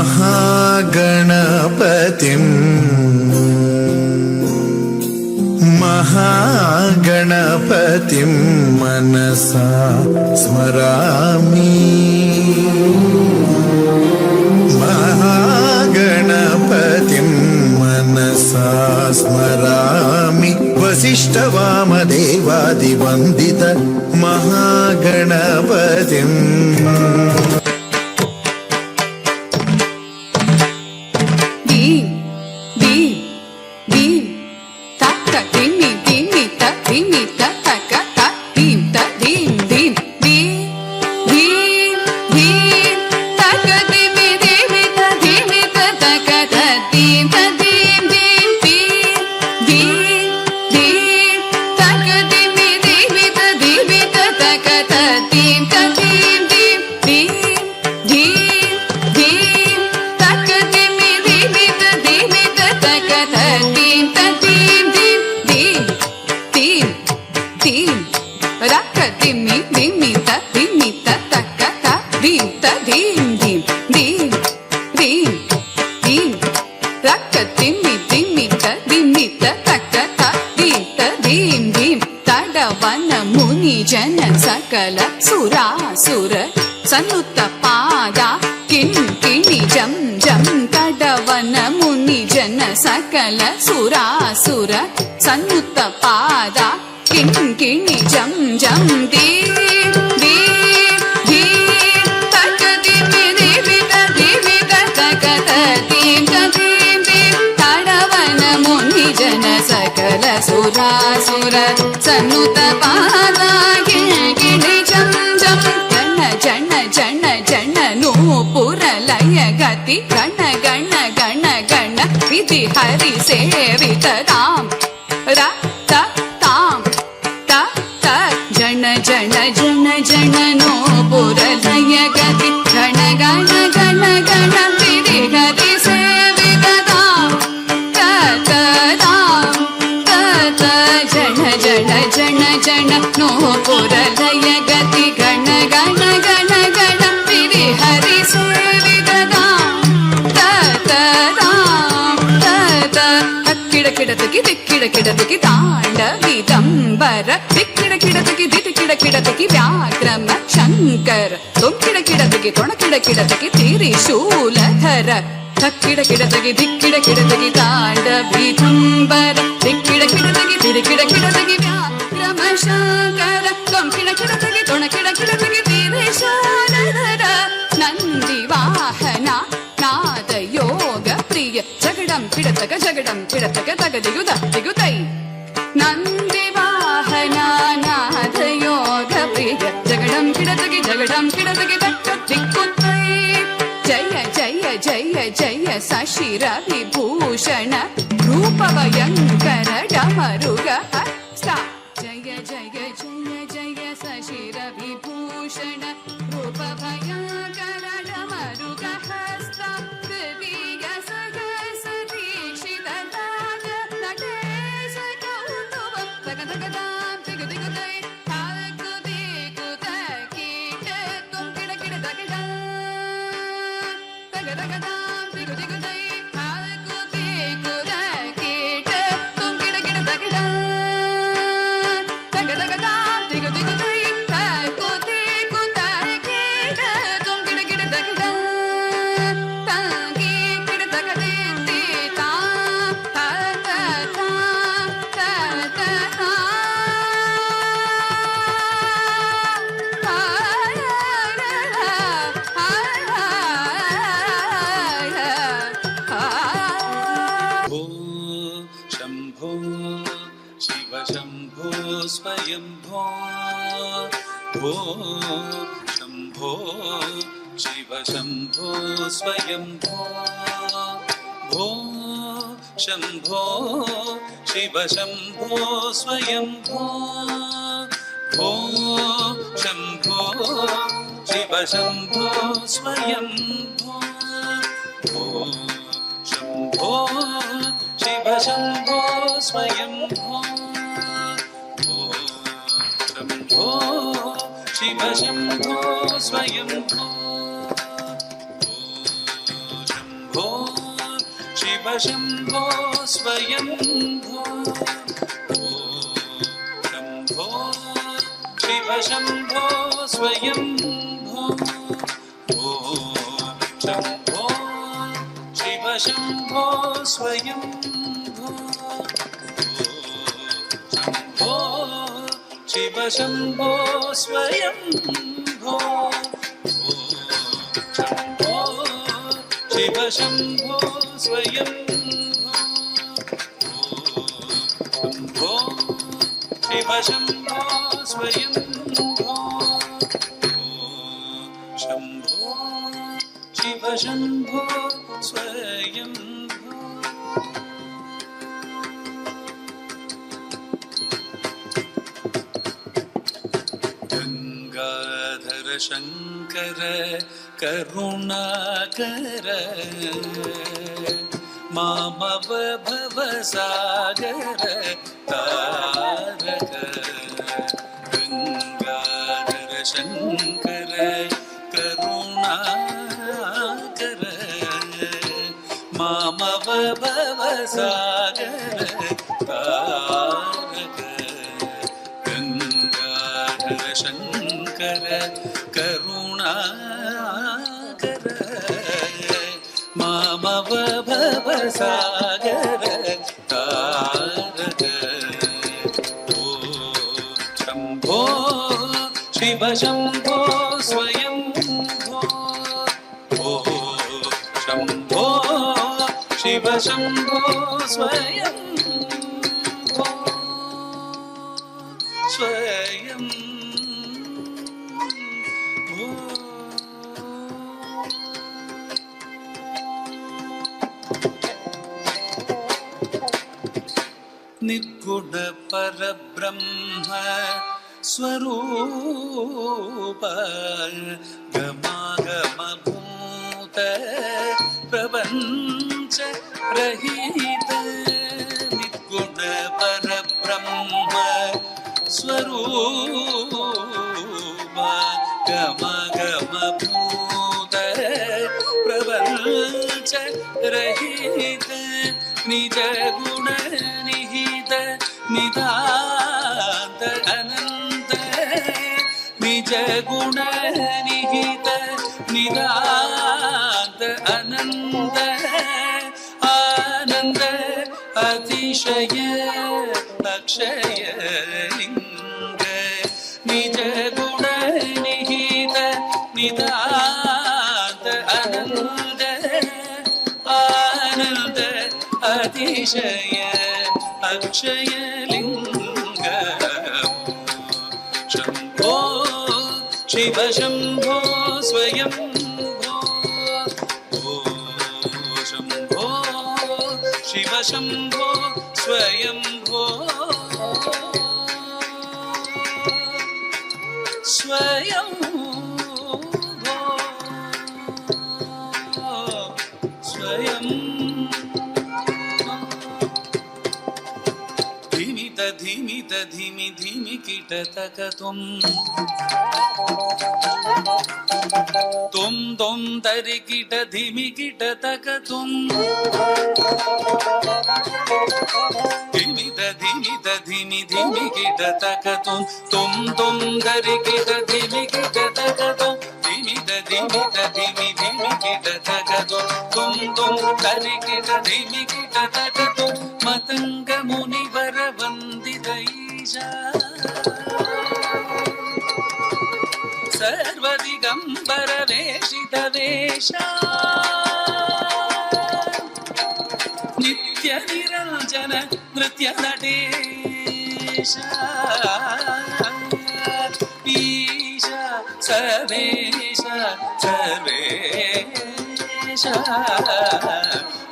महागणपतिं महागणपतिं मनसा स्मरामि महागणपतिं मनसा स्मरामि वसिष्ठवामदेवादिवन्दित महागणपतिम् जन सकल सुरासुर सन्नुत पादा किण्किणि जं जं तडवन मुनि जन सकल सुरासुर सन्नुत पादा किण्किणि जं जं दीप दीप दीप तक दिमि दीपित दीपित तक दीप दीप दीप तडवन मुनि जन सकल सुरासुर सन्नुत पादा नूपुरलय गति गण गण गण गण विधि हरि सेवित ताम रक्त ताम तक्त जन जन जन जन नूपुरलय गति गण गण गण गण विधि हरि सेवित ताम तक्त ताम तक्त जन जन जन जन नूपुरलय गति गण गण गण गण विधि हरि ಕಿಡಕಿಡತಕಿ ತಾಂಡವಿದಂಬರ ದಿಕ್ಕಿಡಕಿಡತಕಿ ದಿಕ್ಕಿಡಕಿಡತಕಿ ವ್ಯಾಘ್ರಮ ಶಂಕರ ತೊಕ್ಕಿಡಕಿಡತಕಿ ತೊಣಕಿಡಕಿಡತಕಿ ತ್ರಿಶೂಲಧರ ತಕ್ಕಿಡಕಿಡತಕಿ ದಿಕ್ಕಿಡಕಿಡತಕಿ ತಾಂಡವಿದಂಬರ ದಿಕ್ಕಿಡಕಿಡತಕಿ ದಿಕ್ಕಿಡಕಿಡತಕಿ ವ್ಯಾಘ್ರಮ ಶಂಕರ ತೊಕ್ಕಿಡಕಿಡತಕಿ ತೊಣಕಿಡಕಿಡತಕಿ ತ್ರಿಶೂಲಧರ ನಂದಿ ವಾಹನ ನಾದ ಯೋಗ ಪ್ರಿಯ ಜಗಡಂ ಕಿಡತಕ ತಗದಿಗುದ ದಿಗುತೈ ನಂದಿ ವಾಹನ ನಾದ ಯೋಗ ಪ್ರಿಯ ಜಗಡಂ ಕಿಡತಗಿ ತಕ್ಕ ದಿಕ್ಕುತೈ ಜಯ ಜಯ ಜಯ ಜಯ ಸಶಿರ ವಿಭೂಷಣ ರೂಪ ಭಯಂಕರ ಡಮರುಗ ಹಸ್ತ ಜಯ ಜಯ ಜಯ ಜಯ ಸಶಿರ ವಿಭೂಷಣ ರೂಪ ಭಯಂಕರ ಡಮರುಗ ಹಸ್ತ ದಿವ್ಯ ಸಹಸ ದೀಕ್ಷಿತ ರಾಜ ನಟೇಶ ಕೌತುವ ತಗ ತಗದಾಂ ತಿಗು ತಿಗುತೈ ತಾಕು ದಿಗುತ ಕೀಟ ತುಂ ಕಿಡ ತಗಡ ತಗ ತಗದಾಂ ತಿಗು ತಿಗುತೈ ತಾಕು ದಿಗುತ ಕೀಟ ತುಂ ಕಿಡ ತಗಡ ತಗ ತಗದಾಂ ತಿಗು ತಿಗುತೈ ತಾಕು ದಿಗುತ ಕೀಟ ತುಂ ಕಿಡ ತಗಡ स्वयंभो भो शंभो शिव शंभो स्वयंभो भो शंभो शिव शंभो स्वयंभो भो शंभो शिव शंभो स्वयंभो भो शंभो शिव शंभो स्वयंभो शंभो शिव शंभो स्वयंभो शिव शम्भो स्वयम्भो शम्भो शिव शम्भो स्वयम्भो शम्भो शिव शम्भो स्वयम्भो शम्भो शिव शम्भो स्वयम्भो शम्भो शिव शम्भो स्वयम्भो शम्भो शिव शम्भो स्वयम्भो शम्भो शिव शम्भो स्वयम्भो गंगाधर शंकर करुणाकर मामव भवसागर तारक गंगाधर शंकर करुणाकर मामव भवसागर तारक गंगाधर शंकर करुणाकर मामव भवसागर तारक ओ शम्भो शिव शम्भो स्वयम्भो ओ शम्भो शिव शम्भो स्वयम्भो स्वयम्भो निर्गुण परब्रह्म स्वरूप गमागमभूत प्रपञ्च रहित निर्गुण परब्रह्म स्वरूप गमागमभूत प्रपञ्च रहित निज गुण निहित निदान्त अनन्त निज गुण निहित निदान्त अनन्त आनन्द अतिशय अक्षय लिंग निज गुण निहित निदान्त अनन्त आनन्द अतिशय अक्षय लिंग शम्भो शिव शम्भो स्वयम्भो ओ शम्भो शिव शम्भो स्वयम्भो स्वयम्भो स्वयं धीमित धीमि धीमि कीटतक तुम तरि कीट धीमि कीटतक तुम धीमित धीमि धीमि कीटतक तुम धरि कीट धीमि कीटतक तुम धीमित धीमि धीमि कीटतक तुम धरि कीट धीमि कीटतक तुम मतंग मुनिवर वंदित ईशा सर्वदिगंबर वेशित वेशा नित्य निरंजन नृत्य नटेशा ईशा सर्वेशा सर्वेशा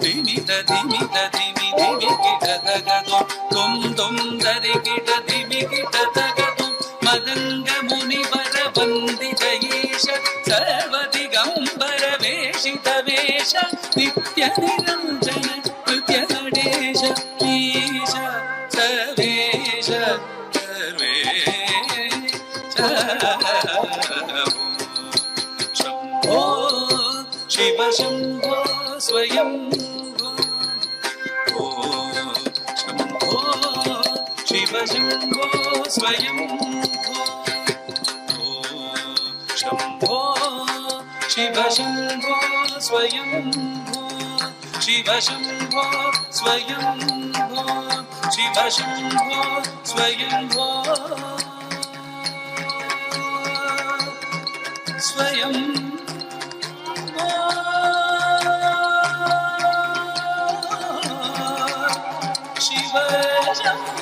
धीमित धीमि कीटतक तुम धरि कीट धीमि कीटतक तुम मदंग मुनिवर वंदित ईश सर्वदिगंबर वेशित वेश नित्य निरंजन नृत्य नटेश ईश सर्वेश सर्वेश शम्भो शिव शम्भो स्वयम्भो शम्भो शिव शम्भो स्वयं शम्भो शिव शम्भो स्वयं शिव शम्भो स्वयं शिव शम्भो स्वयं स्वयं शिव शम्भो